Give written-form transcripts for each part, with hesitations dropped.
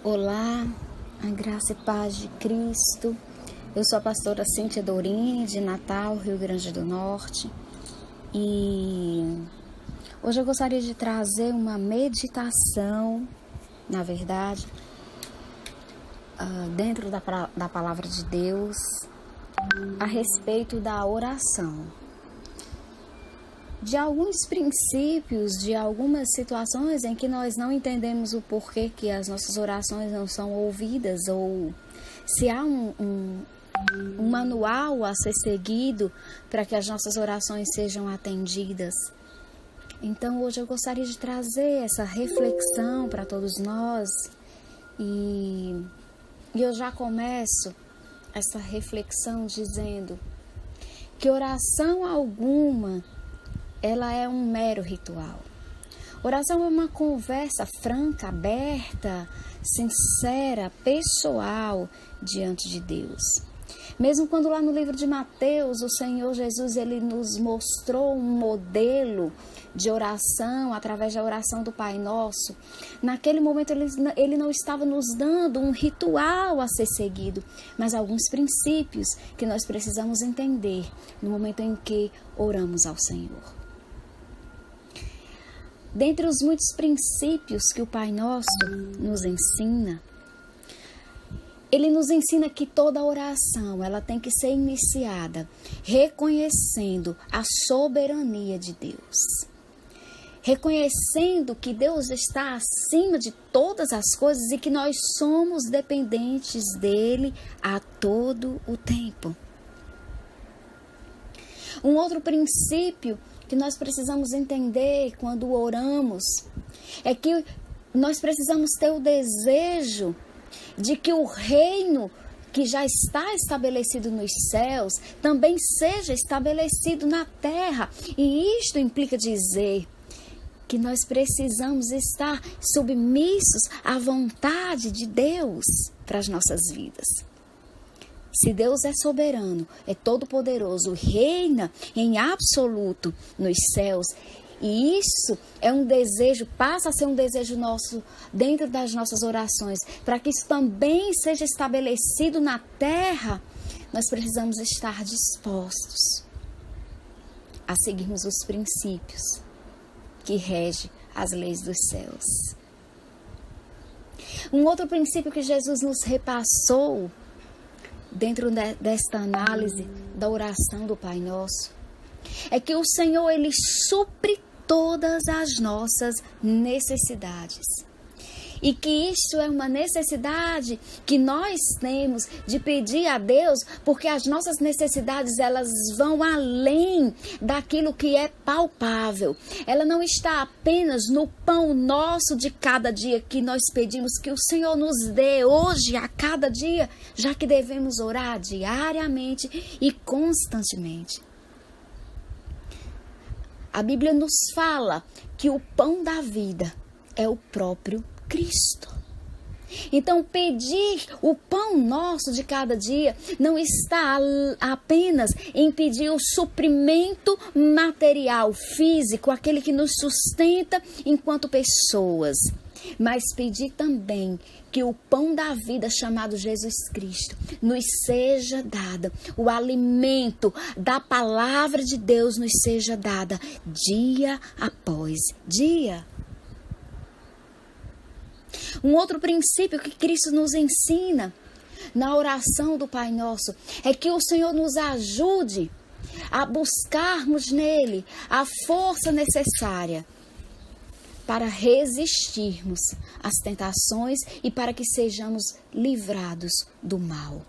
Olá, a graça e paz de Cristo. Eu sou a pastora Cíntia Dorim, de Natal, Rio Grande do Norte. E hoje eu gostaria de trazer uma meditação, na verdade, dentro da palavra de Deus, a respeito da oração. De alguns princípios, de algumas situações em que nós não entendemos o porquê que as nossas orações não são ouvidas, ou se há um manual a ser seguido para que as nossas orações sejam atendidas. Então hoje eu gostaria de trazer essa reflexão para todos nós e eu já começo essa reflexão dizendo que oração alguma ela é um mero ritual. Oração é uma conversa franca, aberta, sincera, pessoal diante de Deus. Mesmo quando lá no livro de Mateus, o Senhor Jesus ele nos mostrou um modelo de oração através da oração do Pai Nosso, naquele momento ele não estava nos dando um ritual a ser seguido, mas alguns princípios que nós precisamos entender no momento em que oramos ao Senhor. Dentre os muitos princípios que o Pai Nosso nos ensina, Ele nos ensina que toda oração ela tem que ser iniciada reconhecendo a soberania de Deus. Reconhecendo que Deus está acima de todas as coisas e que nós somos dependentes dEle a todo o tempo. Um outro princípio que nós precisamos entender quando oramos é que nós precisamos ter o desejo de que o reino que já está estabelecido nos céus também seja estabelecido na terra. E isto implica dizer que nós precisamos estar submissos à vontade de Deus para as nossas vidas. Se Deus é soberano, é todo-poderoso, reina em absoluto nos céus, e isso é um desejo, passa a ser um desejo nosso dentro das nossas orações, para que isso também seja estabelecido na terra, nós precisamos estar dispostos a seguirmos os princípios que regem as leis dos céus. Um outro princípio que Jesus nos repassou dentro desta análise da oração do Pai Nosso, é que o Senhor, Ele supre todas as nossas necessidades. E que isto é uma necessidade que nós temos de pedir a Deus, porque as nossas necessidades, elas vão além daquilo que é palpável. Ela não está apenas no pão nosso de cada dia que nós pedimos que o Senhor nos dê hoje, a cada dia, já que devemos orar diariamente e constantemente. A Bíblia nos fala que o pão da vida é o próprio Cristo. Então, pedir o pão nosso de cada dia não está apenas em pedir o suprimento material, físico, aquele que nos sustenta enquanto pessoas, mas pedir também que o pão da vida chamado Jesus Cristo nos seja dada, o alimento da palavra de Deus nos seja dada dia após dia. Um outro princípio que Cristo nos ensina na oração do Pai Nosso é que o Senhor nos ajude a buscarmos nele a força necessária para resistirmos às tentações e para que sejamos livrados do mal.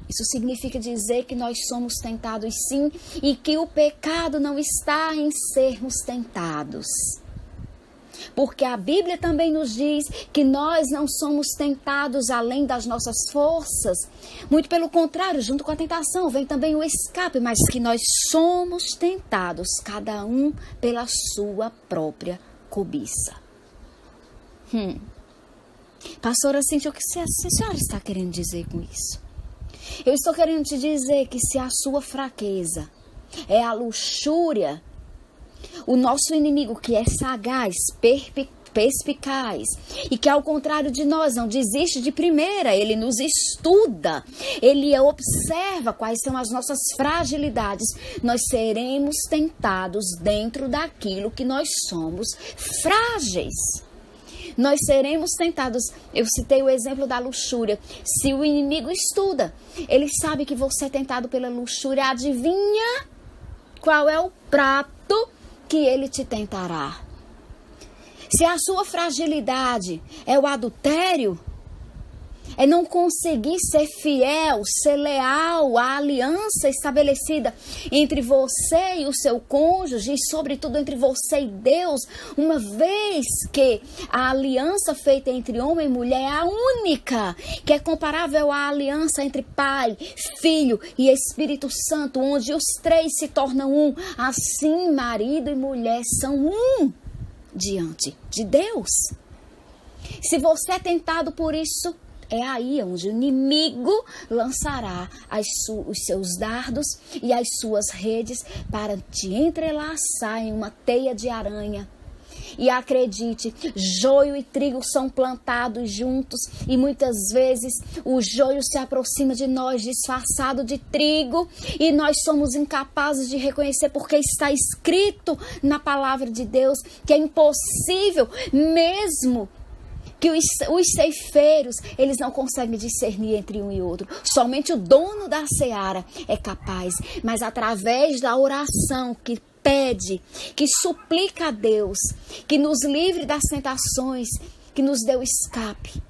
Isso significa dizer que nós somos tentados sim e que o pecado não está em sermos tentados. Porque a Bíblia também nos diz que nós não somos tentados além das nossas forças. Muito pelo contrário, junto com a tentação vem também o escape, mas que nós somos tentados, cada um pela sua própria cobiça. Pastora Cíntia, o que a senhora está querendo dizer com isso? Eu estou querendo te dizer que se a sua fraqueza é a luxúria, o nosso inimigo, que é sagaz, perspicaz e que, ao contrário de nós, não desiste de primeira, ele nos estuda, ele observa quais são as nossas fragilidades, nós seremos tentados dentro daquilo que nós somos frágeis. Nós seremos tentados. Eu citei o exemplo da luxúria. Se o inimigo estuda, ele sabe que você é tentado pela luxúria, adivinha qual é o prato que ele te tentará? Se a sua fragilidade é o adultério, é não conseguir ser fiel, ser leal à aliança estabelecida entre você e o seu cônjuge e, sobretudo, entre você e Deus, uma vez que a aliança feita entre homem e mulher é a única, que é comparável à aliança entre Pai, Filho e Espírito Santo, onde os três se tornam um. Assim, marido e mulher são um diante de Deus. Se você é tentado por isso, é aí onde o inimigo lançará os seus dardos e as suas redes para te entrelaçar em uma teia de aranha. E acredite, joio e trigo são plantados juntos e muitas vezes o joio se aproxima de nós disfarçado de trigo e nós somos incapazes de reconhecer, porque está escrito na palavra de Deus que é impossível, mesmo que os ceifeiros, eles não conseguem discernir entre um e outro. Somente o dono da seara é capaz. Mas através da oração que pede, que suplica a Deus, que nos livre das tentações, que nos dê o escape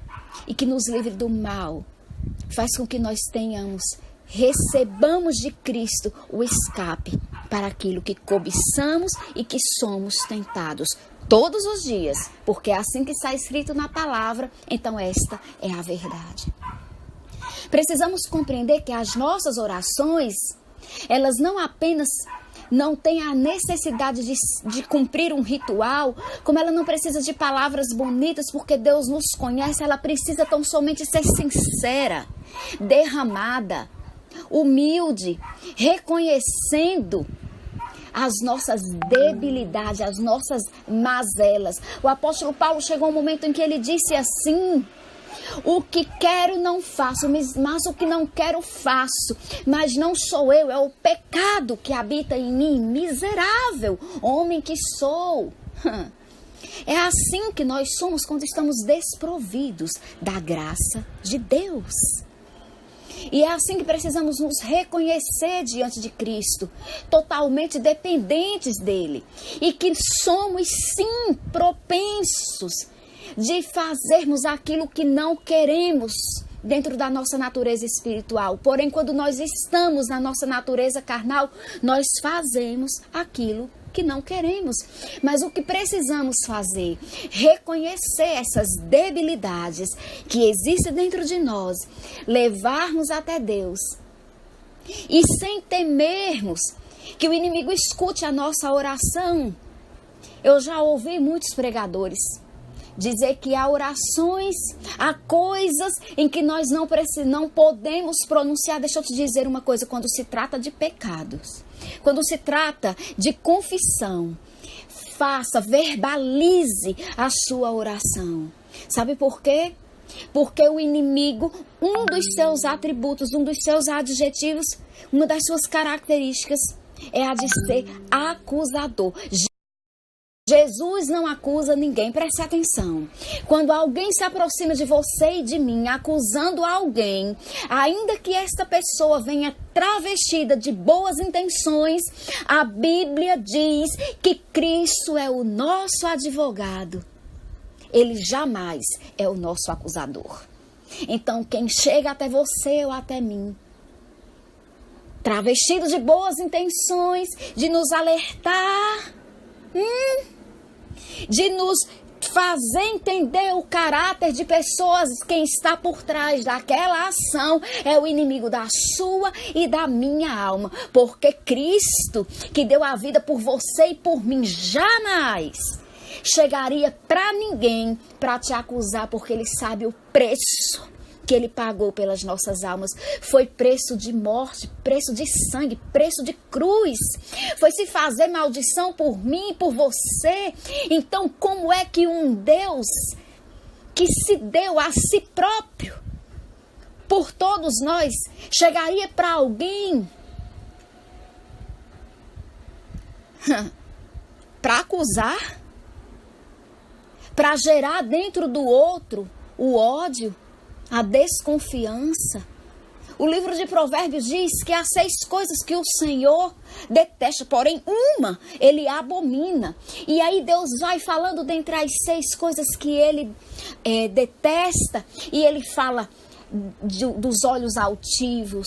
e que nos livre do mal, faz com que nós recebamos de Cristo o escape para aquilo que cobiçamos e que somos tentados todos os dias, porque é assim que está escrito na palavra, então esta é a verdade. Precisamos compreender que as nossas orações, elas não apenas não têm a necessidade de cumprir um ritual, como ela não precisa de palavras bonitas, porque Deus nos conhece, ela precisa tão somente ser sincera, derramada, humilde, reconhecendo as nossas debilidades, as nossas mazelas. O apóstolo Paulo chegou um momento em que ele disse assim: o que quero não faço, mas o que não quero faço. Mas não sou eu, é o pecado que habita em mim. Miserável homem que sou. É assim que nós somos quando estamos desprovidos da graça de Deus. E é assim que precisamos nos reconhecer diante de Cristo, totalmente dependentes dele. E que somos, sim, propensos de fazermos aquilo que não queremos dentro da nossa natureza espiritual. Porém, quando nós estamos na nossa natureza carnal, nós fazemos aquilo que não queremos. Mas o que precisamos fazer? Reconhecer essas debilidades que existem dentro de nós, levarmos até Deus e, sem temermos que o inimigo escute a nossa oração. Eu já ouvi muitos pregadores dizer que há orações, há coisas em que nós não podemos pronunciar. Deixa eu te dizer uma coisa: quando se trata de pecados, quando se trata de confissão, verbalize a sua oração. Sabe por quê? Porque o inimigo, um dos seus atributos, um dos seus adjetivos, uma das suas características é a de ser acusador. Jesus não acusa ninguém, preste atenção. Quando alguém se aproxima de você e de mim acusando alguém, ainda que esta pessoa venha travestida de boas intenções, a Bíblia diz que Cristo é o nosso advogado. Ele jamais é o nosso acusador. Então, quem chega até você ou até mim, travestido de boas intenções, de nos alertar, de nos fazer entender o caráter de pessoas, quem está por trás daquela ação é o inimigo da sua e da minha alma. Porque Cristo, que deu a vida por você e por mim, jamais chegaria para ninguém para te acusar, porque ele sabe o preço que ele pagou pelas nossas almas. Foi preço de morte, preço de sangue, preço de cruz. Foi se fazer maldição por mim e por você. Então, como é que um Deus que se deu a si próprio por todos nós chegaria para alguém para acusar, para gerar dentro do outro o ódio, a desconfiança? O livro de Provérbios diz que há 6 coisas que o Senhor detesta, porém uma ele abomina. E aí Deus vai falando dentre as 6 coisas que ele detesta, e ele fala dos olhos altivos,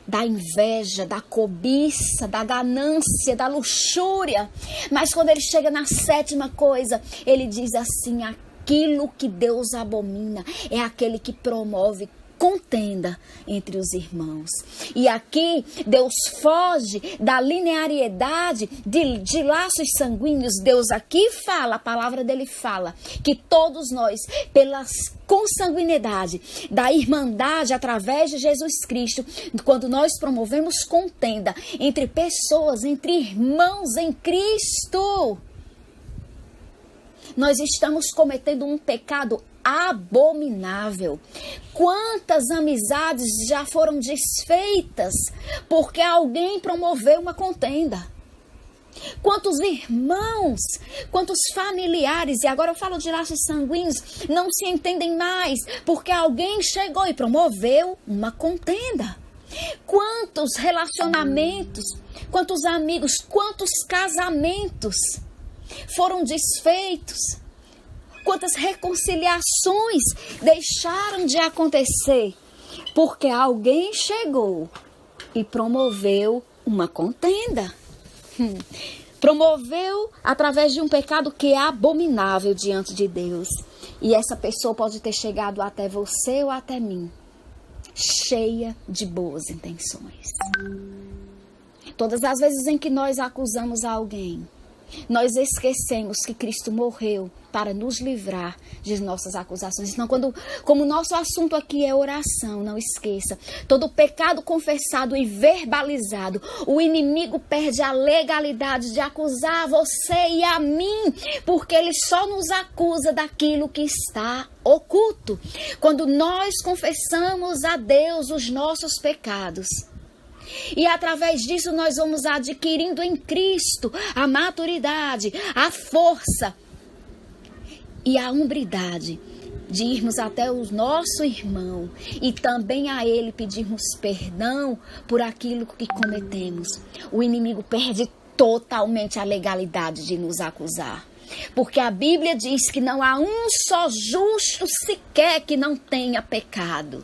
da inveja, da cobiça, da ganância, da luxúria. Mas quando ele chega na 7ª coisa, ele diz assim: aquilo que Deus abomina é aquele que promove contenda entre os irmãos. E aqui Deus foge da linearidade de laços sanguíneos. Deus aqui fala, a palavra dele fala, que todos nós, pela consanguinidade da irmandade através de Jesus Cristo, quando nós promovemos contenda entre pessoas, entre irmãos em Cristo, nós estamos cometendo um pecado abominável. Quantas amizades já foram desfeitas porque alguém promoveu uma contenda? Quantos irmãos, quantos familiares, e agora eu falo de laços sanguíneos, não se entendem mais porque alguém chegou e promoveu uma contenda? Quantos relacionamentos, quantos amigos, quantos casamentos foram desfeitos? Quantas reconciliações deixaram de acontecer porque alguém chegou e promoveu uma contenda? Promoveu através de um pecado que é abominável diante de Deus. E essa pessoa pode ter chegado até você ou até mim, cheia de boas intenções. Todas as vezes em que nós acusamos alguém, nós esquecemos que Cristo morreu para nos livrar de nossas acusações. Então, como o nosso assunto aqui é oração, não esqueça, todo pecado confessado e verbalizado, o inimigo perde a legalidade de acusar você e a mim, porque ele só nos acusa daquilo que está oculto. Quando nós confessamos a Deus os nossos pecados, e através disso nós vamos adquirindo em Cristo a maturidade, a força e a hombridade de irmos até o nosso irmão e também a ele pedirmos perdão por aquilo que cometemos. O inimigo perde totalmente a legalidade de nos acusar. Porque a Bíblia diz que não há um só justo sequer que não tenha pecado.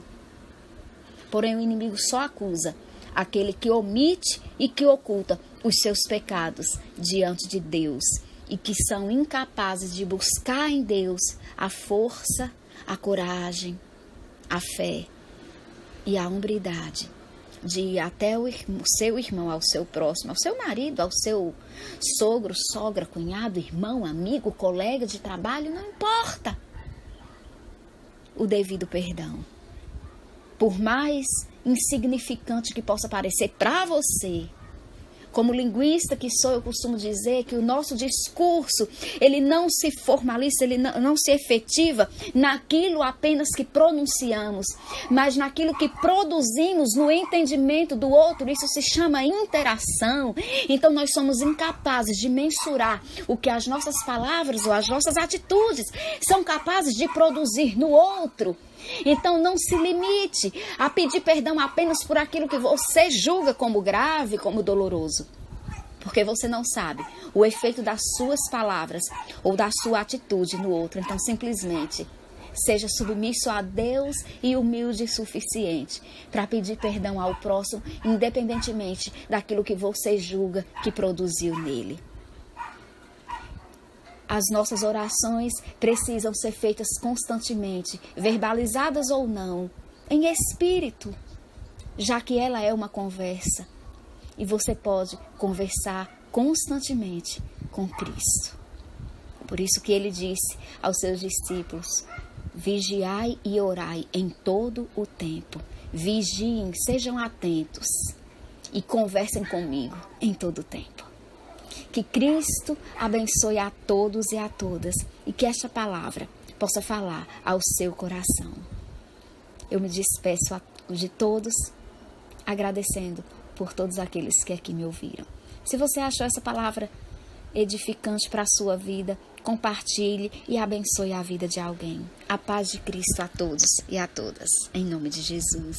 Porém, o inimigo só acusa aquele que omite e que oculta os seus pecados diante de Deus e que são incapazes de buscar em Deus a força, a coragem, a fé e a hombridade de ir até o seu irmão, ao seu próximo, ao seu marido, ao seu sogro, sogra, cunhado, irmão, amigo, colega de trabalho, não importa, o devido perdão. Por mais insignificante que possa parecer para você, como linguista que sou, eu costumo dizer que o nosso discurso, ele não se formaliza, ele não se efetiva naquilo apenas que pronunciamos, mas naquilo que produzimos no entendimento do outro. Isso se chama interação. Então nós somos incapazes de mensurar o que as nossas palavras ou as nossas atitudes são capazes de produzir no outro. Então não se limite a pedir perdão apenas por aquilo que você julga como grave, como doloroso. Porque você não sabe o efeito das suas palavras ou da sua atitude no outro. Então simplesmente seja submisso a Deus e humilde o suficiente para pedir perdão ao próximo, independentemente daquilo que você julga que produziu nele. As nossas orações precisam ser feitas constantemente, verbalizadas ou não, em espírito, já que ela é uma conversa. E você pode conversar constantemente com Cristo. Por isso que ele disse aos seus discípulos: vigiai e orai em todo o tempo. Vigiem, sejam atentos e conversem comigo em todo o tempo. Que Cristo abençoe a todos e a todas e que esta palavra possa falar ao seu coração. Eu me despeço de todos, agradecendo por todos aqueles que aqui me ouviram. Se você achou essa palavra edificante para a sua vida, compartilhe e abençoe a vida de alguém. A paz de Cristo a todos e a todas. Em nome de Jesus.